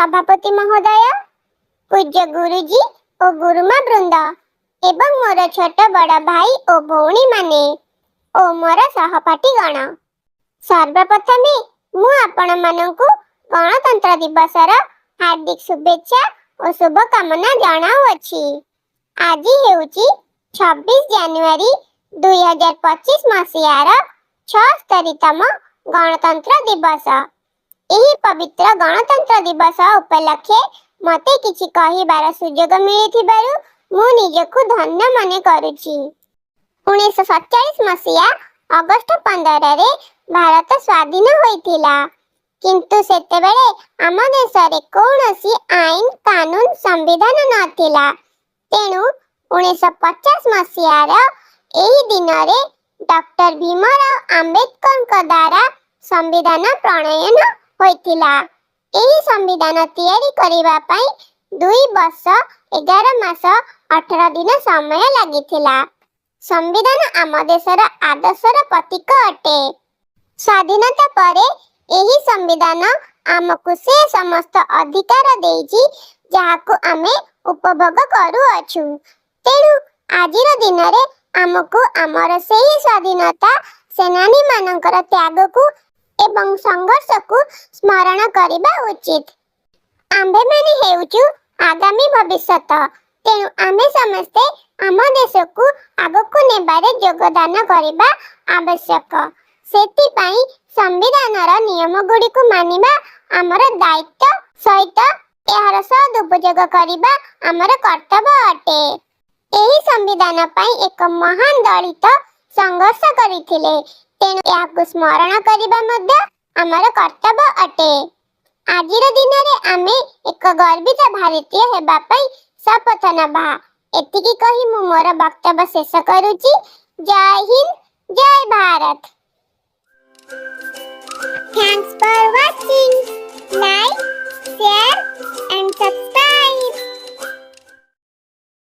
सभापति महोदय, पूज्य गुरुजी और गुरुमा वृंद एवं मोर छोट बड़ भाई और भौणी माने और मोर सहपाठी गण, सर्वप्रथमे मु आपण मानकु गणतंत्र दिवसर हार्दिक शुभेच्छा और शुभकामना जणाउछि। आज हेउछि 26 जनवरी 2025 मसीहार 76तम गणतंत्र दिवस। एही पवित्र गणतंत्र दिवस उपलक्षे मते किछि कहिबार सुजोग मिलिथिबारु मु निजकु धन्य मने करूछि। 1947 मसीहा अगस्त 15 रे भारत स्वाधीन होइथिला, किंतु सेतेबेले आम देश रे कोनोसी आईन कानून संविधान नथिला। तेणु 1950 मसीहार एही दिन रे डॉक्टर भीमराव अंबेडकर द्वारा संविधान प्रणयन होइथिला। एही संविधान तैयारी करिबा पई 2 वर्ष 11 मास 18 दिन समय लागिथिला। संविधान आम देशर आदर्शर प्रतीक अटे। स्वाधीनता परे एही संविधान आमको से समस्त अधिकार देइछि जाहाको आमे उपभोग करू अछु। तेणु आजिर दिन रे आमको आमर सेही स्वाधीनता सेनानी मानकर त्याग को एवं संघर्ष को स्मरण करिबा उचित। आम्भे माने हेउचु आगामी भविष्यत। तेणु आमे समस्ते आम देश को आगको नेबारे योगदान करिबा आवश्यक। सेति पई संविधानर नियम गुडी को मानिबा आमर दायित्व सहित एहार सदुपयोग करिबा आमर कर्तव्य अटे। एही संविधान पई एक महान दलित संघर्ष करिथिले, तेणु याकु स्मरण करिबा मध्ये आमर कर्तव्य अटे। आजिर दिन रे आमे एक गर्वित भारतीय हेबा पई शपथ नबा। एतिकी कहि मु मोर वक्तव्य शेष करूची। जय हिंद, जय भारत।